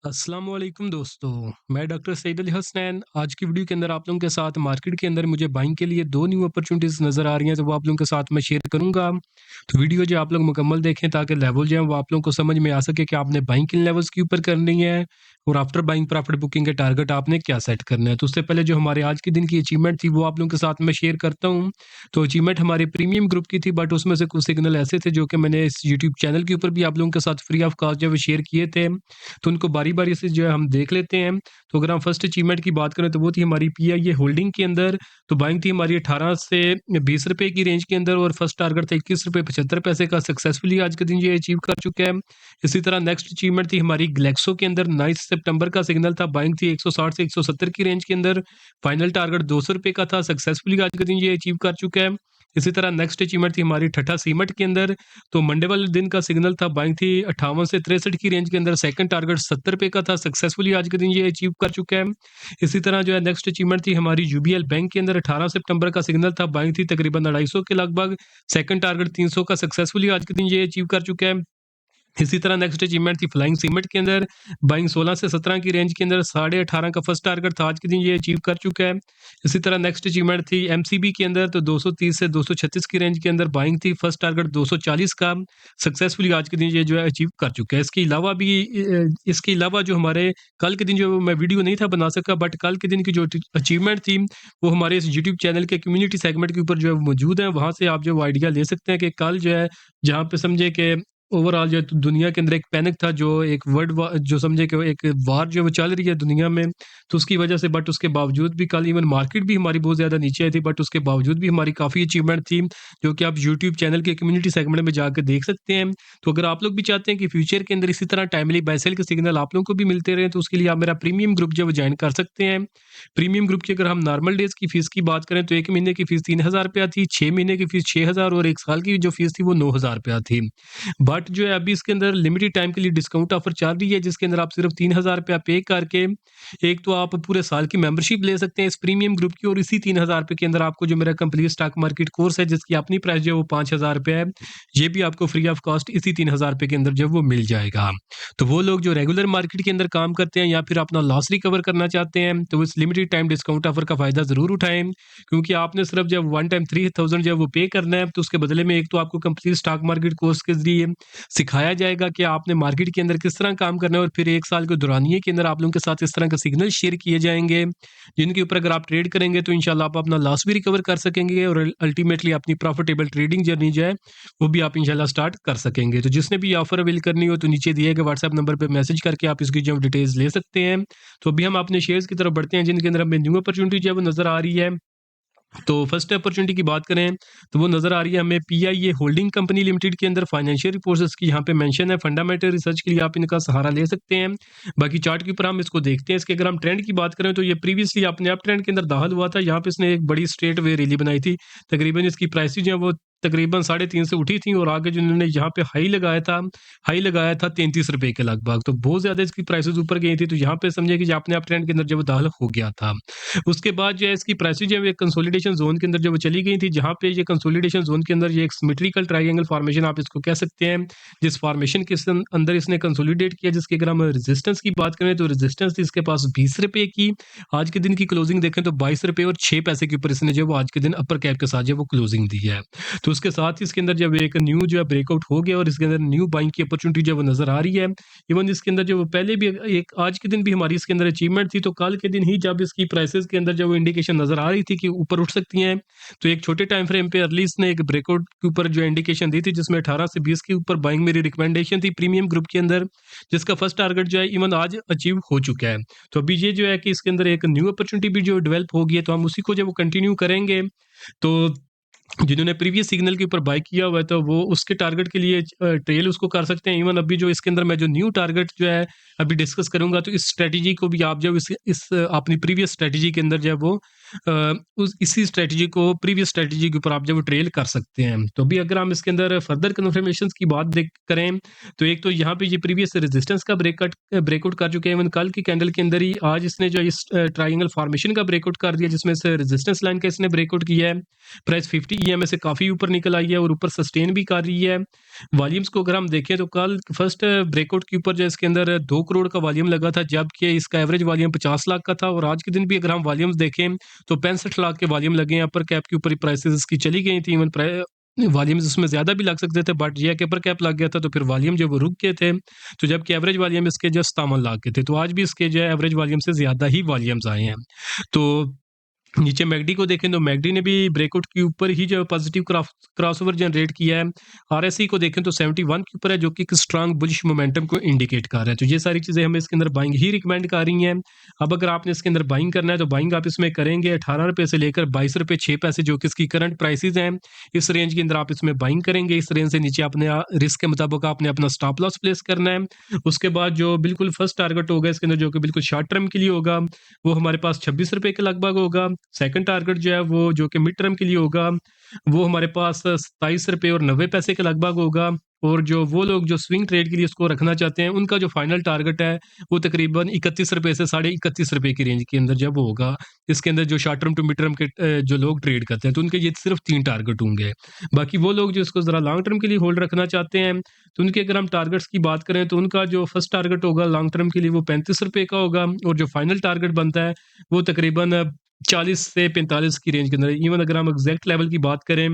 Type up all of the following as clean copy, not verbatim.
अस्सलाम वालेकुम दोस्तों, मैं डॉक्टर सईद अली हसनैन। आज की वीडियो के अंदर आप लोगों के साथ मार्केट के अंदर मुझे बाइंग के लिए 2 न्यू अपॉर्चुनिटीज़ नज़र आ रही हैं, तो वो आप लोगों के साथ मैं शेयर करूँगा। तो वीडियो जो आप लोग मुकम्मल देखें ताकि लेवल जो है वो आप लोगों को समझ में आ सके कि आपने बाइंग किन लेवल्स के ऊपर करनी है और आफ्टर बाइंग प्रॉफिट बुकिंग के टारगेट आपने क्या सेट करना है। तो उससे पहले जो हमारे आज के दिन की अचीवमेंट थी वो आप लोगों के साथ मैं शेयर करता हूँ। तो अचीवमेंट हमारे प्रीमियम ग्रुप की थी, बट उसमें से कुछ सिग्नल ऐसे थे जो कि मैंने इस यूट्यूब चैनल के ऊपर भी आप लोगों के साथ फ्री ऑफ कॉस्ट जो है वो शेयर किए थे। तो उनको बारी-बारी से जो है हम देख लेते हैं। तो अगर हम फर्स्ट अचीवमेंट की बात करें तो वो थी हमारी पीआईए होल्डिंग के अंदर। तो बाइंग थी हमारी 18 से ₹20 की रेंज के अंदर और फर्स्ट टारगेट था ₹21.75 का। सक्सेसफुली आज के दिन ये अचीव कर चुका है। इसी तरह नेक्स्ट अचीवमेंट थी हमारी ग्लेक्सो के अंदर। 9 सितंबर का सिग्नल था, बाइंग थी 160 से 170 की रेंज के अंदर। फाइनल टारगेट ₹200 का था। सक्सेसफुली आज के दिन ये अचीव कर चुका है। इसी तरह नेक्स्ट अचीवमेंट थी हमारी ठट्टा सीमेंट के अंदर। तो मंडे वाले दिन का सिग्नल था, बाइंग थी 58 से 63 की रेंज के अंदर। सेकंड टारगेट ₹70 का था। सक्सेसफुली आज के दिन ये अचीव कर चुका है। इसी तरह जो है नेक्स्ट अचीवमेंट थी हमारी यूबीएल बैंक के अंदर। 18 सितंबर का सिग्नल था, बाइंग थी तकरीबन 250 के लगभग। सेकंड टारगेट 300 का। सक्सेसफुली आज के दिन ये अचीव कर चुका है। इसी तरह नेक्स्ट अचीवमेंट थी फ्लाइंग सीमेंट के अंदर। बाइंग 16 से 17 की रेंज के अंदर। 18.5 का फर्स्ट टारगेट था, आज के दिन ये अचीव कर चुका है। इसी तरह नेक्स्ट अचीवमेंट थी एमसीबी के अंदर। तो 230 से 236 की रेंज के अंदर बाइंग थी। फर्स्ट टारगेट 240 का। सक्सेसफुली आज के दिन ये जो है अचीव कर चुका है। इसके अलावा जो हमारे कल के दिन जो मैं वीडियो नहीं था बना सका, बट कल के दिन की जो अचीवमेंट थी वो हमारे इस यूट्यूब चैनल के कम्युनिटी सेगमेंट के ऊपर जो है मौजूद है। वहाँ से आप जो आइडिया ले सकते हैं कि कल जो है जहाँ पे समझे कि ओवरऑल जो है दुनिया के अंदर एक पैनिक था, जो एक वर्ल्ड वॉर जो समझे कि एक वार जो है वो चल रही है दुनिया में। तो उसकी वजह से, बट उसके बावजूद भी कल इवन मार्केट भी हमारी बहुत ज़्यादा नीचे आई थी, बट उसके बावजूद भी हमारी काफ़ी अचीवमेंट थी, जो कि आप यूट्यूब चैनल के कम्युनिटी सेगमेंट में जाकर देख सकते हैं। तो अगर आप लोग भी चाहते हैं कि फ्यूचर के अंदर इसी तरह टाइमली बाय सेल के सिग्नल आप लोगों को भी मिलते रहें, तो उसके लिए आप मेरा प्रीमियम ग्रुप जो है वो ज्वाइन कर सकते हैं। प्रीमियम ग्रुप की अगर हम नॉर्मल डेज़ की फ़ीस की बात करें तो 1 महीने की फ़ीस ₹3000 थी, 6 महीने की फ़ीस 6000 और 1 साल की जो फ़ीस थी वो ₹9000 थी। बट जो है अभी इसके अंदर लिमिटेड टाइम के लिए डिस्काउंट ऑफर चल रही है, जिसके अंदर आप सिर्फ ₹3000 पे करके एक तो आप पूरे साल की मेंबरशिप ले सकते हैं इस प्रीमियम ग्रुप की, और इसी ₹3000 के अंदर आपको जो मेरा कंप्लीट स्टॉक मार्केट कोर्स है जिसकी अपनी प्राइस जो है वो ₹5000 है, ये भी आपको फ्री ऑफ कॉस्ट इसी ₹3000 के अंदर जो है वो मिल जाएगा। तो वो लोग जो रेगुलर मार्केट के अंदर काम करते हैं या फिर अपना लॉस रिकवर करना चाहते हैं, तो इस लिमिटेड टाइम डिस्काउंट ऑफर का फ़ायदा ज़रूर उठाएँ, क्योंकि आपने सिर्फ जब वन टाइम 3000 जो है वो पे करना है, तो उसके बदले में एक तो आपको कंप्लीट स्टॉक मार्केट कोर्स के ज़रिए सिखाया जाएगा कि आपने मार्केट के अंदर किस तरह काम करना है, और फिर 1 साल के दौरानिए के अंदर आप लोगों के साथ इस तरह का सिग्नल शेयर किए जाएँगे, जिनके ऊपर अगर आप ट्रेड करेंगे तो इंशाल्लाह आप अपना लॉस भी रिकवर कर सकेंगे और अल्टीमेटली अपनी प्रॉफिटेबल ट्रेडिंग जर्नी जो है, वो भी आप इंशाल्लाह स्टार्ट कर सकेंगे। तो जिसने भी ऑफर अवेल करनी हो तो नीचे दिए गए व्हाट्सएप नंबर पे मैसेज करके आप इसकी जो डिटेल्स ले सकते हैं। तो अभी हम अपने शेयर्स की तरफ बढ़ते हैं, जिनके अंदर हमें न्यू अपॉर्चुनिटी जो है वो नज़र आ रही है। तो फर्स्ट अपॉर्चुनिटी की बात करें तो वो नज़र आ रही है हमें पीआईए होल्डिंग कंपनी लिमिटेड के अंदर। फाइनेंशियल रिपोर्ट्स की यहाँ पे मेंशन है। फंडामेंटल रिसर्च के लिए आप इनका सहारा ले सकते हैं। बाकी चार्ट के ऊपर हम इसको देखते हैं। इसके अगर हम ट्रेंड की बात करें तो ये प्रीवियसली अपने अप ट्रेंड के अंदर दाखिल हुआ था। यहाँ पे इसने एक बड़ी स्ट्रेट वे रैली बनाई थी। तकरीबन इसकी प्राइसेज जो है वो तकरीबन 3.5 से उठी थी, और आगे जो इन्होंने यहाँ पे हाई लगाया था ₹33 के लगभग। तो बहुत ज़्यादा इसकी प्राइसेज ऊपर गई थी, तो यहाँ पे समझिए कि अपने अप ट्रेंड के अंदर जब वो दाखिल हो गया था। उसके बाद जो है इसकी प्राइसेज जो है एक कंसोलिडेशन जोन के अंदर जो वो चली गई थी, जहाँ पे ये कंसोलिडेशन जोन के अंदर ये एक सिमेट्रिकल ट्रायंगल फॉर्मेशन आप इसको कह सकते हैं, जिस फॉर्मेशन के अंदर इसने कंसोलिडेट किया, जिसके अगर हम रेजिस्टेंस की बात करें तो रेजिस्टेंस थी इसके पास ₹20 की। आज के दिन की क्लोजिंग देखें तो ₹22.06 के ऊपर इसने जो वो आज के दिन अपर कैप के साथ जो वो क्लोजिंग दी है। तो उसके साथ ही इसके अंदर जब एक न्यू जो है ब्रेकआउट हो गया और इसके अंदर न्यू बाइंग की अपॉर्चुनिटी जो वो नजर आ रही है। इवन इसके अंदर जो वो पहले भी एक आज के दिन भी हमारी इसके अंदर अचीवमेंट थी, तो कल के दिन ही जब इसकी प्राइसेस के अंदर जब वो इंडिकेशन नजर आ रही थी कि ऊपर उठ सकती हैं, तो एक छोटे टाइम फ्रेम पे अर्ली इसने एक ब्रेकआउट के ऊपर जो इंडिकेशन दी थी, जिसमें 18 से 20 के ऊपर बाइंग मेरी रिकमेंडेशन थी प्रीमियम ग्रुप के अंदर, जिसका फर्स्ट टारगेट जो है इवन आज अचीव हो चुका है। तो अभी ये जो है कि इसके अंदर एक न्यू अपॉर्चुनिटी भी जो डेवलप होगी है, तो हम उसी को जब वो कंटिन्यू करेंगे। तो जिन्होंने प्रीवियस सिग्नल के ऊपर बाय किया हुआ है तो वो उसके टारगेट के लिए ट्रेल उसको कर सकते हैं। इवन अभी जो इसके अंदर मैं जो न्यू टारगेट जो है अभी डिस्कस करूंगा, तो इस स्ट्रेटजी को भी आप जब इस अपनी प्रीवियस स्ट्रेटजी के अंदर जो है वो उस इसी स्ट्रेटजी को प्रीवियस स्ट्रेटजी के ऊपर आप जब ट्रेल कर सकते हैं। तो अभी अगर हम इसके अंदर फर्दर कन्फर्मेशंस की बात करें, तो एक तो यहाँ पे ये प्रीवियस रेजिस्टेंस का ब्रेकआउट कर चुके हैं। इवन कल की कैंडल के अंदर ही आज इसने जो इस ट्राइंगल फॉर्मेशन का ब्रेकआउट कर दिया, जिसमें से रेजिस्टेंस लाइन का इसने ब्रेकआउट किया है। प्राइस 50 EMA से काफ़ी ऊपर निकल आई है और ऊपर सस्टेन भी कर रही है। वॉल्यूम्स को अगर हम देखें तो कल फर्स्ट ब्रेकआउट के ऊपर जो इसके अंदर 2 करोड़ का वॉल्यूम लगा था, जबकि इसका एवरेज वॉल्यूम 50 लाख का था। और आज के दिन भी अगर हम वॉल्यूम्स देखें तो 65 लाख के वॉल्यूम लगे हैं। अपर कैप के ऊपर प्राइसेस इसकी चली गई थी। इवन वॉल्यूम्स उसमें ज़्यादा भी लग सकते थे, बट ये अपर कैप लग गया था तो फिर वॉल्यूम जो वो रुक गए थे। तो जबकि एवरेज वॉल्यूम इसके जो 57 लाख के थे, तो आज भी इसके जो है एवरेज वॉल्यूम से ज़्यादा ही वॉल्यूम्स आए हैं। तो नीचे मैकडी को देखें तो मैकडी ने भी ब्रेकआउट के ऊपर ही जो पॉजिटिव क्रॉसओवर जनरेट किया है। आरएसआई को देखें तो 71 के ऊपर है, जो कि एक स्ट्रांग बुलिश मोमेंटम को इंडिकेट कर रहा है। तो ये सारी चीज़ें हमें इसके अंदर बाइंग ही रिकमेंड कर रही हैं। अब अगर आपने इसके अंदर बाइंग करना है तो बाइंग आप इसमें करेंगे 18 रुपये से लेकर 22 रुपये 6 पैसे, जो कि इसकी करंट प्राइसेज हैं। इस रेंज के अंदर आप इसमें बाइंग करेंगे। इस रेंज से नीचे अपने रिस्क के मुताबिक आपने अपना स्टॉप लॉस प्लेस करना है। उसके बाद जो बिल्कुल फर्स्ट टारगेट होगा इसके अंदर, जो कि बिल्कुल शॉर्ट टर्म के लिए होगा, वो हमारे पास 26 रुपये के लगभग होगा। सेकंड टारगेट जो है वो जो कि मिड टर्म के लिए होगा, वो हमारे पास 27 रुपये और 90 पैसे के लगभग होगा। और जो वो लोग जो स्विंग ट्रेड के लिए इसको रखना चाहते हैं, उनका जो फाइनल टारगेट है वो तकरीबन 31 रुपये से 31.5 रुपये की रेंज के अंदर जब होगा। इसके अंदर जो short term to mid term के जो लोग ट्रेड करते हैं, तो उनके ये सिर्फ 3 टारगेट होंगे। बाकी वो लोग जो इसको ज़रा लॉन्ग टर्म के लिए होल्ड रखना चाहते हैं, तो उनके अगर हम टारगेट्स की बात करें तो उनका जो फर्स्ट टारगेट होगा लॉन्ग टर्म के लिए वो 35 रुपये का होगा। और जो फाइनल टारगेट बनता है वो तकरीबन 40 से 45 की रेंज के अंदर। इवन अगर हम एग्जैक्ट लेवल की बात करें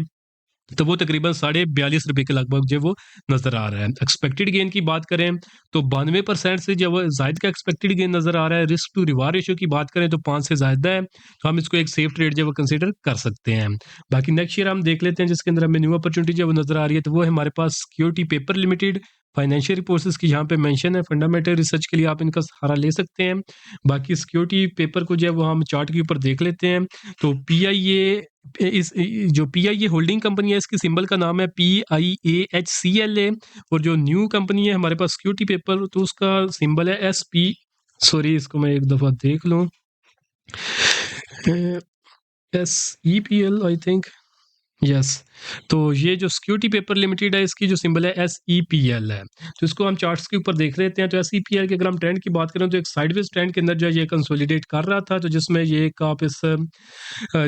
तो वो तकरीबन 42.5 रुपये के लगभग जो वो नज़र आ रहा है। एक्सपेक्टेड गेन की बात करें तो 92% से जब जायद का एक्सपेक्टेड गेन नज़र आ रहा है। रिस्क टू रिवार्ड रेशियो की बात करें तो 5 से ज़्यादा है, तो हम इसको एक सेफ ट्रेड जो वो कंसिडर कर सकते हैं। बाकी नेक्स्ट ईयर हम देख लेते हैं, जिसके अंदर हमें न्यू अपॉर्चुनिटी जो वो नज़र आ रही है, तो वो है हमारे पास security paper limited. Financial reports की यहाँ पे मेंशन है। फंडामेंटल रिसर्च के लिए आप इनका सहारा ले सकते हैं। बाकी सिक्योरिटी पेपर को जो है वो हम चार्ट के ऊपर देख लेते हैं। तो PIA जो PIA होल्डिंग कंपनी है, इसकी सिंबल का नाम है PIAHCLA। और जो न्यू कंपनी है हमारे पास सिक्योरिटी पेपर, तो उसका सिंबल है SP, सॉरी इसको मैं एक दफ़ा देख लूँ, SEPL आई थिंक, यस। तो ये जो सिक्योरिटी पेपर लिमिटेड है, इसकी जो सिंबल है SEPL है। तो इसको हम चार्ट्स के ऊपर देख लेते हैं। तो SEPL के अगर हम ट्रेंड की बात करें तो एक साइडवेज ट्रेंड के अंदर जो है ये कंसोलिडेट कर रहा था, तो जिसमें ये एक आप इस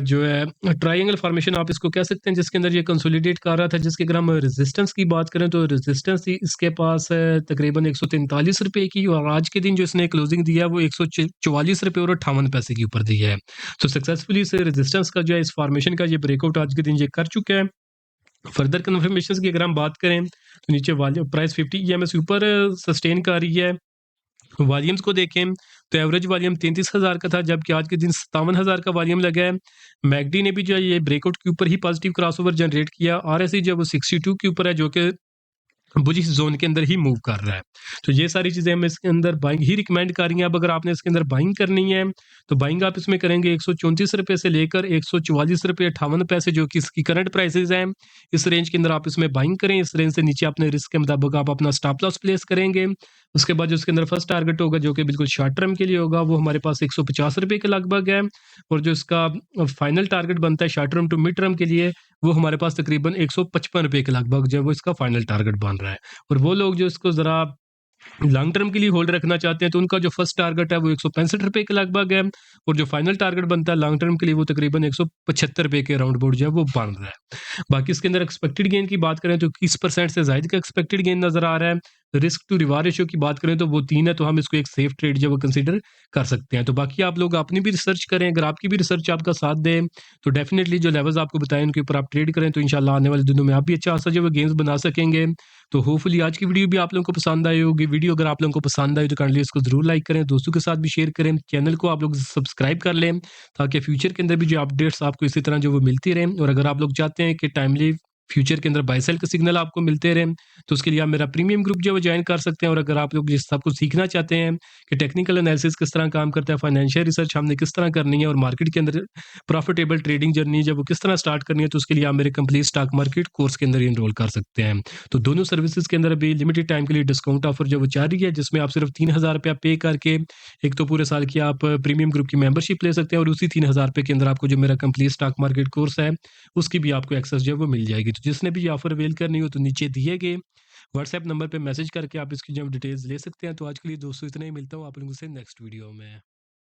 जो है ट्रायंगल फॉर्मेशन आप इसको कह सकते हैं, जिसके अंदर ये कंसोलिडेट कर रहा था। जिसके अगर हम रेजिस्टेंस की बात करें तो रेजिस्टेंस इसके पास है तकरीबन 143 रुपये की, और आज के दिन जो इसने क्लोजिंग दिया है वो 144 रुपये और 58 पैसे के ऊपर दिया है। तो सक्सेसफुली इस रेजिस्टेंस का जो है इस फॉर्मेशन का ये ब्रेकआउट आज के दिन ये कर चुका है। फर्दर कन्फर्मेशन की अगर हम बात करें तो नीचे वॉल्यूम प्राइस 50 EMA से ऊपर सस्टेन कर रही है। वॉल्यूम्स को देखें तो एवरेज वॉल्यूम 33,000 का था, जबकि आज के दिन 57,000 का वॉल्यूम लगा है। मैकडी ने भी जो है ये ब्रेकआउट के ऊपर ही पॉजिटिव क्रॉसओवर जनरेट किया। RSI जो है वो 62 के ऊपर है, जो कि बुलिश जोन के अंदर ही मूव कर रहा है। तो ये सारी चीज़ें हमें इसके अंदर बाइंग ही रिकमेंड कर रही हैं। अब अगर आपने इसके अंदर बाइंग करनी है तो बाइंग आप इसमें करेंगे 134 रुपये से लेकर 144 रुपये 58 पैसे, जो कि इसकी करंट प्राइसेज हैं। इस रेंज के अंदर आप इसमें बाइंग करें। इस रेंज से नीचे अपने रिस्क के मुताबिक आप अपना स्टॉप लॉस प्लेस करेंगे। उसके बाद जो इसके अंदर फर्स्ट टारगेट होगा, जो कि बिल्कुल शॉर्ट टर्म के लिए होगा, वो हमारे पास 150 रुपये के लगभग है। और जो इसका फाइनल टारगेट बनता है short term to mid term के लिए, वो हमारे पास तकरीबन 155 रुपये के लगभग जो है वो इसका फाइनल टारगेट बन रहा है। और वो लोग जो इसको ज़रा लॉन्ग टर्म के लिए होल्ड रखना चाहते हैं, तो उनका जो फर्स्ट टारगेट है वो 165 रुपये के लगभग है। और जो फाइनल टारगेट बनता है लॉन्ग टर्म के लिए, वो तकरीबन 175 रुपये के राउंड बोर्ड जो है वो बन रहा है। बाकी इसके अंदर एक्सपेक्टेड गेन की बात करें तो 21% से ज़ायद का एक्सपेक्टेड गेन नज़र आ रहा है। रिस्क टू रिवार्ड रेशियो की बात करें तो वो 3 है, तो हम इसको एक सेफ ट्रेड जो वो कंसिडर कर सकते हैं। तो बाकी आप लोग अपनी भी रिसर्च करें। अगर आपकी भी रिसर्च आपका साथ दे तो डेफिनेटली जो लेवल्स आपको बताएं उनके ऊपर आप ट्रेड करें, तो इंशाल्लाह आने वाले दिनों में आप भी अच्छा खासा जो वो गेम्स बना सकेंगे। तो होपफुली आज की वीडियो भी आप लोगों को पसंद आई होगी। वीडियो अगर आप लोगों को पसंद आई तो काइंडली इसको जरूर लाइक करें, दोस्तों के साथ भी शेयर करें। चैनल को आप लोग सब्सक्राइब कर लें, ताकि फ्यूचर के अंदर भी जो अपडेट्स आपको इसी तरह जो वो मिलती रहें। और अगर आप लोग चाहते हैं कि टाइमली फ्यूचर के अंदर बाय सेल के सिग्नल आपको मिलते रहें, तो उसके लिए आप मेरा प्रीमियम ग्रुप जो है वो ज्वाइन कर सकते हैं। और अगर आप लोग ये सब कुछ सीखना चाहते हैं कि टेक्निकल एनालिसिस किस तरह काम करता है, फाइनेंशियल रिसर्च हमने किस तरह करनी है और मार्केट के अंदर प्रॉफिटेबल ट्रेडिंग जर्नी जब वो किस तरह स्टार्ट करनी है, तो उसके लिए आप मेरे कंप्लीट स्टॉक मार्केट कोर्स के अंदर इनरोल कर सकते हैं। तो दोनों सर्विसेज के अंदर अभी लिमिटेड टाइम के लिए डिस्काउंट ऑफर जो वो जारी है, जिसमें आप सिर्फ 3,000 रुपया पे करके एक तो पूरे साल की आप प्रीमियम ग्रुप की मेंबरशिप ले सकते हैं, और उसी 3,000 रुपये के अंदर आपको जो मेरा कंप्लीट स्टॉक मार्केट कोर्स है उसकी भी आपको एक्सेस जो है वो मिल जाएगी। तो जिसने भी ये ऑफर अवेल करनी हो तो नीचे दिए गए व्हाट्सएप नंबर पे मैसेज करके आप इसकी जो डिटेल्स ले सकते हैं। तो आज के लिए दोस्तों इतना ही, मिलता हूँ आप लोगों से नेक्स्ट वीडियो में।